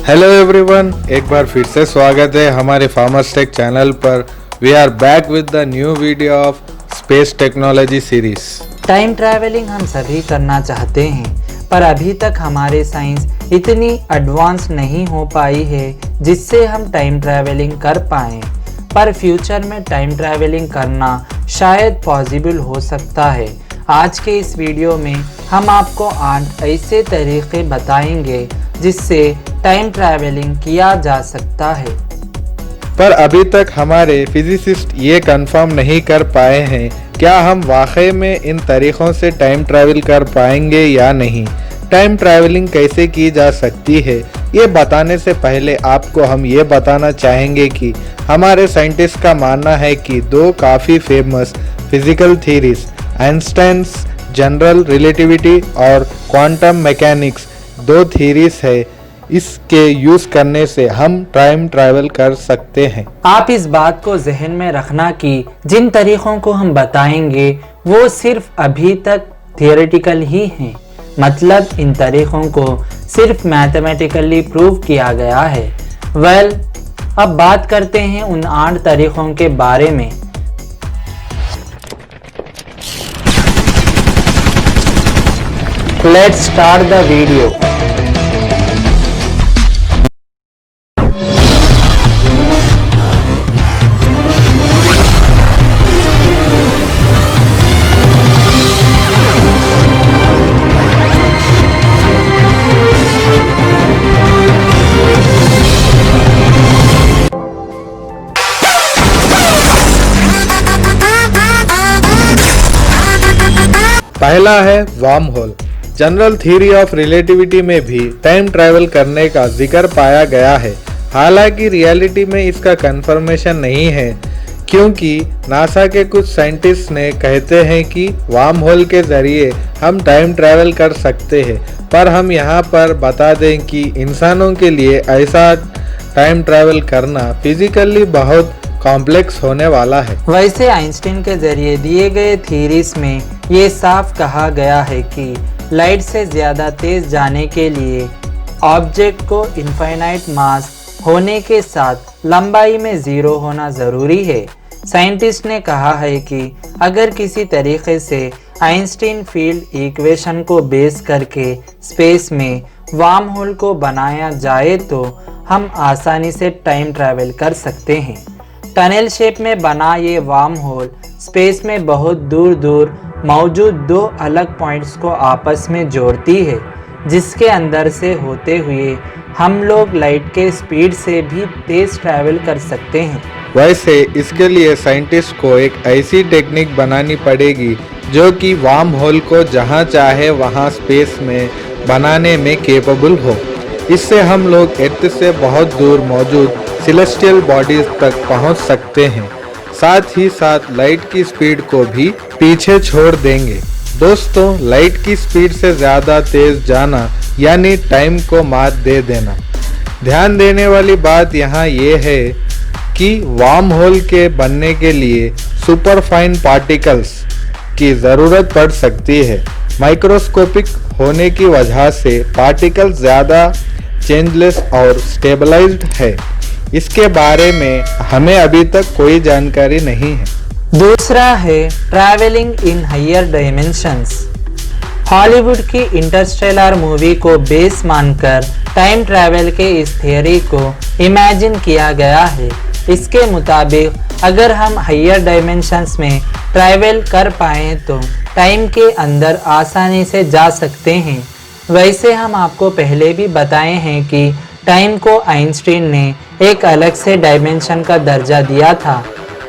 Hello everyone, एक बार फिर से स्वागत है हमारे फार्मर्स टेक चैनल पर। We are back with the new video of space technology series. Time travelling हम सभी करना चाहते हैं, पर अभी तक हमारे साइंस इतनी एडवांस नहीं हो पाई है जिससे हम टाइम ट्रैवलिंग कर पाएं। पर फ्यूचर में टाइम ट्रैवलिंग करना शायद पॉसिबल हो सकता है। आज के इस वीडियो में हम आपको 8 ऐसे तरीके बताएंगे जिससे टाइम ट्रैवलिंग किया जा सकता है। पर अभी तक हमारे फिजिसिस्ट ये कंफर्म नहीं कर पाए हैं क्या हम वाकई में इन तरीक़ों से टाइम ट्रैवल कर पाएंगे या नहीं। टाइम ट्रैवलिंग कैसे की जा सकती है ये बताने से पहले आपको हम ये बताना चाहेंगे कि हमारे साइंटिस्ट का मानना है कि दो काफ़ी famous physical theories Einstein's general relativity और क्वांटम मैकेनिक्स दो थ्योरीज है, इसके यूज करने से हम टाइम ट्रैवल कर सकते हैं। आप इस बात को जहन में रखना कि जिन तरीकों को हम बताएंगे वो सिर्फ अभी तक थियोरेटिकल ही हैं, मतलब इन तरीकों को सिर्फ मैथमेटिकली प्रूव किया गया है। अब बात करते हैं उन 8 तरीकों के बारे में। Let's start the video. पहला है wormhole. General theory of relativity में भी टाइम ट्रैवल करने का जिक्र पाया गया है, हालांकि रियलिटी में इसका कंफर्मेशन नहीं है, क्योंकि नासा के कुछ साइंटिस्ट ने कहते हैं कि वार्म होल के जरिए हम टाइम ट्रैवल कर सकते हैं। पर हम यहाँ पर बता दें कि इंसानों के लिए ऐसा टाइम ट्रैवल करना फिजिकली बहुत कॉम्प्लेक्स होने वाला है। वैसे आइंस्टीन के जरिए दिए गए थ्योरीज में ये साफ कहा गया है कि लाइट से ज़्यादा तेज़ जाने के लिए ऑब्जेक्ट को इनफाइनाइट मास होने के साथ लंबाई में 0 होना ज़रूरी है। साइंटिस्ट ने कहा है कि अगर किसी तरीके से आइंस्टीन फील्ड इक्वेशन को बेस करके स्पेस में वार्म होल को बनाया जाए तो हम आसानी से टाइम ट्रैवल कर सकते हैं। टनल शेप में बना ये वार्म होल स्पेस में बहुत दूर दूर मौजूद 2 अलग पॉइंट्स को आपस में जोड़ती है, जिसके अंदर से होते हुए हम लोग लाइट के स्पीड से भी तेज ट्रैवल कर सकते हैं। वैसे इसके लिए साइंटिस्ट को एक ऐसी टेक्निक बनानी पड़ेगी जो कि वार्म होल को जहां चाहे वहां स्पेस में बनाने में कैपेबल हो। इससे हम लोग अर्थ से बहुत दूर मौजूद सेलेस्टियल बॉडीज तक पहुंच सकते हैं, साथ ही साथ लाइट की स्पीड को भी पीछे छोड़ देंगे। दोस्तों, लाइट की स्पीड से ज़्यादा तेज जाना यानी टाइम को मात दे देना। ध्यान देने वाली बात यहाँ ये है कि वार्म होल के बनने के लिए सुपर फाइन पार्टिकल्स की ज़रूरत पड़ सकती है। माइक्रोस्कोपिक होने की वजह से पार्टिकल्स ज़्यादा चेंजलेस और स्टेबलाइज्ड है। इसके बारे में हमें अभी तक कोई जानकारी नहीं है। दूसरा है travelling in higher dimensions. Hollywood की इंटरस्टेलर मूवी को बेस मानकर टाइम ट्रैवल के इस थियोरी को इमेजिन किया गया है। इसके मुताबिक अगर हम हायर डायमेंशंस में ट्रैवल कर पाएँ तो टाइम के अंदर आसानी से जा सकते हैं। वैसे हम आपको पहले भी बताए हैं कि टाइम को आइंस्टीन ने एक अलग से डायमेंशन का दर्जा दिया था।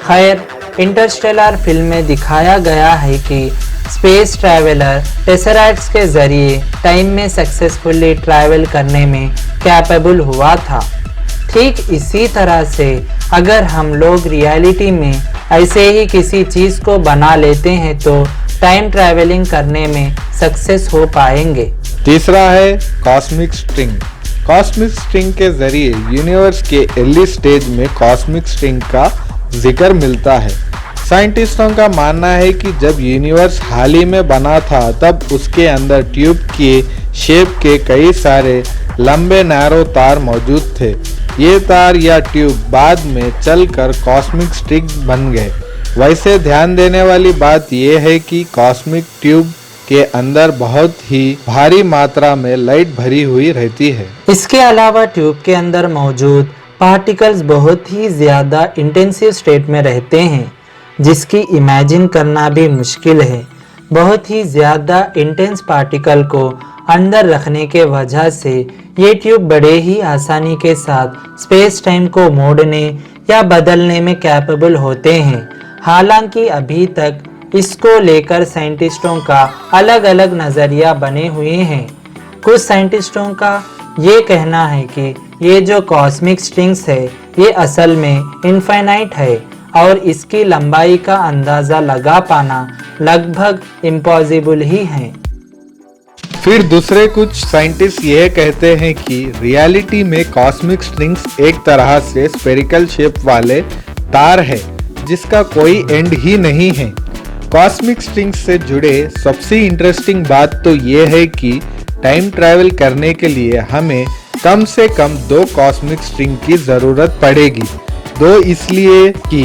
खैर, इंटरस्टेलर फिल्म में दिखाया गया है कि स्पेस ट्रैवलर टेसरैक्ट्स के जरिए टाइम में सक्सेसफुली ट्रैवल करने में कैपेबल हुआ था। ठीक इसी तरह से अगर हम लोग रियलिटी में ऐसे ही किसी चीज़ को बना लेते हैं तो टाइम ट्रैवलिंग करने में सक्सेस हो पाएंगे। तीसरा है कॉस्मिक स्ट्रिंग। कॉस्मिक स्ट्रिंग के जरिए यूनिवर्स के अर्ली स्टेज में कॉस्मिक स्ट्रिंग का जिक्र मिलता है। साइंटिस्टों का मानना है कि जब यूनिवर्स हाल ही में बना था तब उसके अंदर ट्यूब के शेप के कई सारे लंबे नैरो तार मौजूद थे। ये तार या ट्यूब बाद में चलकर कॉस्मिक स्ट्रिंग बन गए। वैसे ध्यान देने वाली बात यह है कि कॉस्मिक ट्यूब के अंदर बहुत ही भारी मात्रा में लाइट भरी हुई रहती है। इसके अलावा ट्यूब के अंदर मौजूद पार्टिकल्स बहुत ही ज़्यादा इंटेंसिव स्टेट में रहते हैं, जिसकी इमेजिन करना भी मुश्किल है। बहुत ही ज़्यादा इंटेंस पार्टिकल को अंदर रखने के वजह से ये ट्यूब बड़े ही आसानी के साथ स्पेस टाइम को मोड़ने या बदलने में कैपेबल होते हैं। हालांकि अभी तक इसको लेकर साइंटिस्टों का अलग अलग नज़रिया बने हुए हैं। कुछ साइंटिस्टों का ये कहना है कि ये जो कॉस्मिक स्ट्रिंग्स है ये असल में इनफाइनाइट है और इसकी लंबाई का अंदाज़ा लगा पाना लगभग इम्पॉसिबल ही है। फिर दूसरे कुछ साइंटिस्ट यह कहते हैं कि रियलिटी में कॉस्मिक स्ट्रिंग्स एक तरह से स्फेरिकल शेप वाले तार है जिसका कोई एंड ही नहीं है। कॉस्मिक स्ट्रिंग्स से जुड़े सबसे इंटरेस्टिंग बात तो ये है कि टाइम ट्रैवल करने के लिए हमें कम से कम 2 कॉस्मिक स्ट्रिंग की ज़रूरत पड़ेगी। 2 इसलिए कि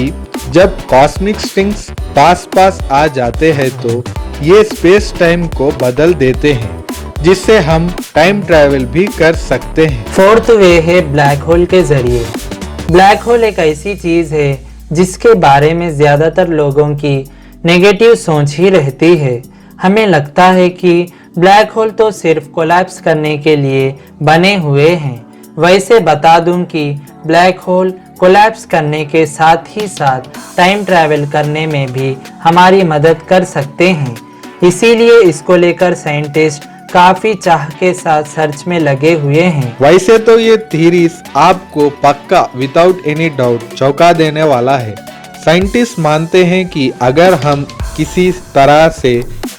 जब कॉस्मिक स्ट्रिंग्स पास पास आ जाते हैं तो ये स्पेस टाइम को बदल देते हैं, जिससे हम टाइम ट्रैवल भी कर सकते हैं। फोर्थ वे है ब्लैक होल के जरिए। ब्लैक होल एक ऐसी चीज़ है जिसके बारे में ज़्यादातर लोगों की नेगेटिव सोच ही रहती है। हमें लगता है कि ब्लैक होल तो सिर्फ कोलैप्स करने के लिए बने हुए हैं। वैसे बता दूं कि ब्लैक होल कोलैप्स करने के साथ ही साथ टाइम ट्रैवल करने में भी हमारी मदद कर सकते हैं। इसीलिए इसको लेकर साइंटिस्ट काफ़ी चाह के साथ सर्च में लगे हुए हैं। वैसे तो ये थीरीज आपको पक्का विदाउट एनी डाउट चौंका देने वाला है। साइंटिस्ट मानते हैं कि अगर हम किसी तरह से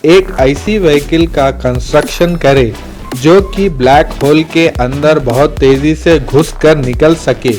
एक ऐसी व्हीकल का कंस्ट्रक्शन करें जो कि ब्लैक होल के अंदर बहुत तेजी से घुस कर निकल सके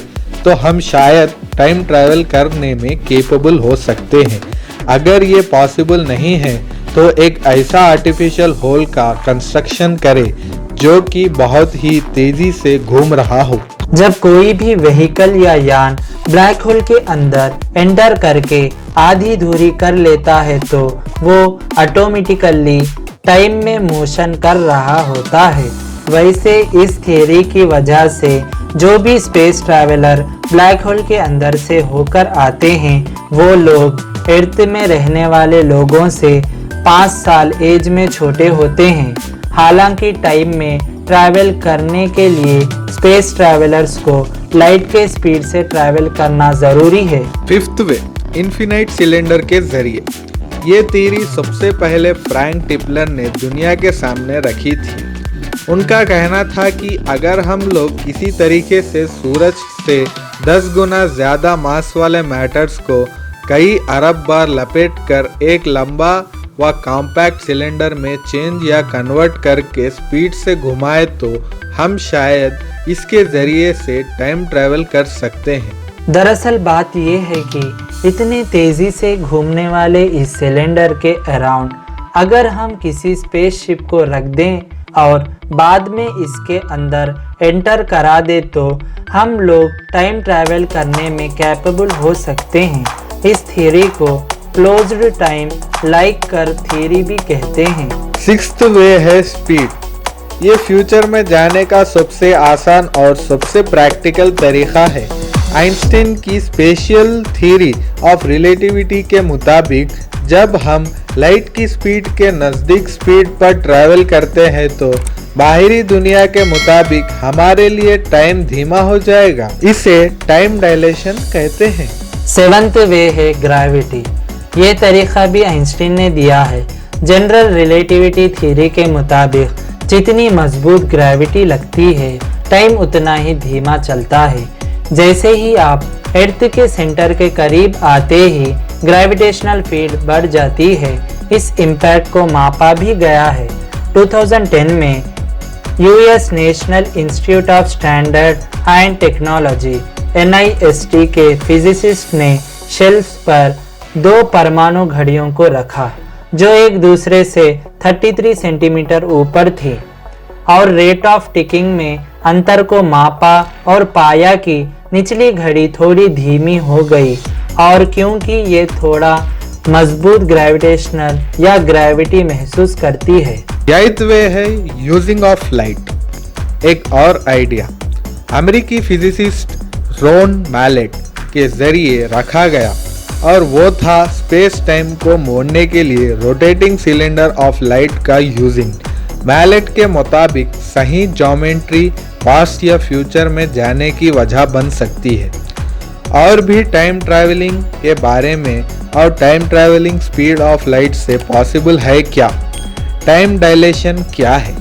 तो हम शायद टाइम ट्रैवल करने में केपेबल हो सकते हैं। अगर ये पॉसिबल नहीं है तो एक ऐसा आर्टिफिशियल होल का कंस्ट्रक्शन करें जो कि बहुत ही तेजी से घूम रहा हो। जब कोई भी व्हीकल या यान ब्लैक होल के अंदर एंटर करके आधी दूरी कर लेता है तो वो ऑटोमेटिकली टाइम में मोशन कर रहा होता है। वैसे इस थियरी की वजह से जो भी स्पेस ट्रैवलर ब्लैक होल के अंदर से होकर आते हैं वो लोग अर्थ में रहने वाले लोगों से 5 साल एज में छोटे होते हैं। हालांकि टाइम में ट्रैवल करने के लिए स्पेस ट्रैवलर्स को लाइट के स्पीड से ट्रैवल करना ज़रूरी है। फिफ्थ वे इन्फिनाइट सिलेंडर के जरिए। ये थ्योरी सबसे पहले फ्रैंक टिपलर ने दुनिया के सामने रखी थी। उनका कहना था कि अगर हम लोग किसी तरीके से सूरज से 10 गुना ज़्यादा मास वाले मैटर्स को कई अरब बार लपेट कर एक लंबा व कॉम्पैक्ट सिलेंडर में चेंज या कन्वर्ट करके स्पीड से घुमाए तो हम शायद इसके ज़रिए से टाइम ट्रैवल कर सकते हैं। दरअसल बात यह है कि इतने तेज़ी से घूमने वाले इस सिलेंडर के अराउंड अगर हम किसी स्पेसशिप को रख दें और बाद में इसके अंदर एंटर करा दे तो हम लोग टाइम ट्रैवल करने में कैपेबल हो सकते हैं। इस थ्योरी को क्लोज्ड टाइम लाइक कर थ्योरी भी कहते हैं। सिक्स्थ वे है स्पीड। ये फ्यूचर में जाने का सबसे आसान और सबसे प्रैक्टिकल तरीका है। आइंस्टीन की स्पेशियल थ्योरी ऑफ रिलेटिविटी के मुताबिक जब हम लाइट की स्पीड के नज़दीक स्पीड पर ट्रैवल करते हैं तो बाहरी दुनिया के मुताबिक हमारे लिए टाइम धीमा हो जाएगा। इसे टाइम डायलेशन कहते हैं। सेवंथ वे है ग्रेविटी। ये तरीका भी आइंस्टीन ने दिया है। जनरल रिलेटिविटी थ्योरी के मुताबिक जितनी मजबूत ग्रेविटी लगती है टाइम उतना ही धीमा चलता है। जैसे ही आप अर्थ के सेंटर के करीब आते ही ग्रेविटेशनल फील्ड बढ़ जाती है। इस इम्पैक्ट को मापा भी गया है। 2010 में US national institute of standard and technology NIST के फिजिसिस्ट ने शेल्फ पर 2 परमाणु घड़ियों को रखा जो एक दूसरे से 33 सेंटीमीटर ऊपर थी और रेट ऑफ टिकिंग में अंतर को मापा और पाया कि निचली घड़ी थोड़ी धीमी हो गई और क्योंकि ये थोड़ा मजबूत ग्रेविटेशनल या ग्रेविटी महसूस करती है। यही वे है यूजिंग ऑफ लाइट। एक और आइडिया अमेरिकी फिजिसिस्ट रॉन मैलेट के जरिए रखा गया और वो था स्पेस टाइम को मोड़ने के लिए रोटेटिंग सिलेंडर ऑफ लाइट का यूजिंग। मैलेट के मुताबिक सही ज्योमेट्री पास्ट या फ्यूचर में जाने की वजह बन सकती है। और भी टाइम ट्रैवलिंग के बारे में और time travelling speed of light से पॉसिबल है क्या, टाइम डायलेशन क्या है,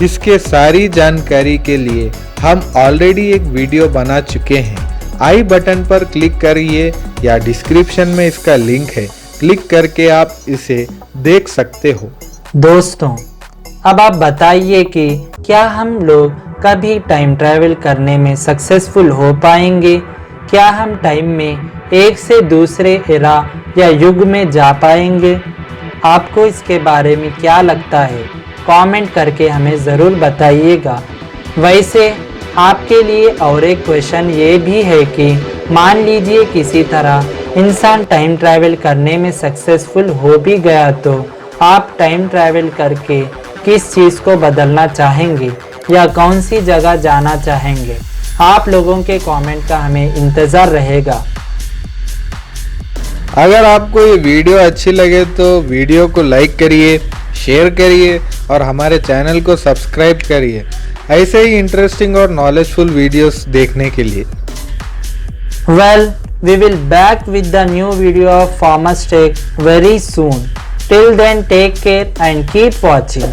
इसके सारी जानकारी के लिए हम ऑलरेडी एक वीडियो बना चुके हैं। आई बटन पर क्लिक करिए या डिस्क्रिप्शन में इसका लिंक है, क्लिक करके आप इसे देख सकते हो। दोस्तों, अब आप बताइए कि क्या हम लोग कभी टाइम ट्रैवल करने में सक्सेसफुल हो पाएंगे? क्या हम टाइम में एक से दूसरे एरा या युग में जा पाएंगे? आपको इसके बारे में क्या लगता है? कमेंट करके हमें ज़रूर बताइएगा। वैसे आपके लिए और एक क्वेश्चन ये भी है कि मान लीजिए किसी तरह इंसान टाइम ट्रैवल करने में सक्सेसफुल हो भी गया, तो आप टाइम ट्रैवल करके किस चीज़ को बदलना चाहेंगे या कौन सी जगह जाना चाहेंगे? आप लोगों के कमेंट का हमें इंतज़ार रहेगा। अगर आपको ये वीडियो अच्छी लगे तो वीडियो को लाइक करिए, शेयर करिए और हमारे चैनल को सब्सक्राइब करिए ऐसे ही इंटरेस्टिंग और नॉलेजफुल वीडियोस देखने के लिए। Well, we will back with the new video of Farmers Tech very soon. Till then, take care and keep watching.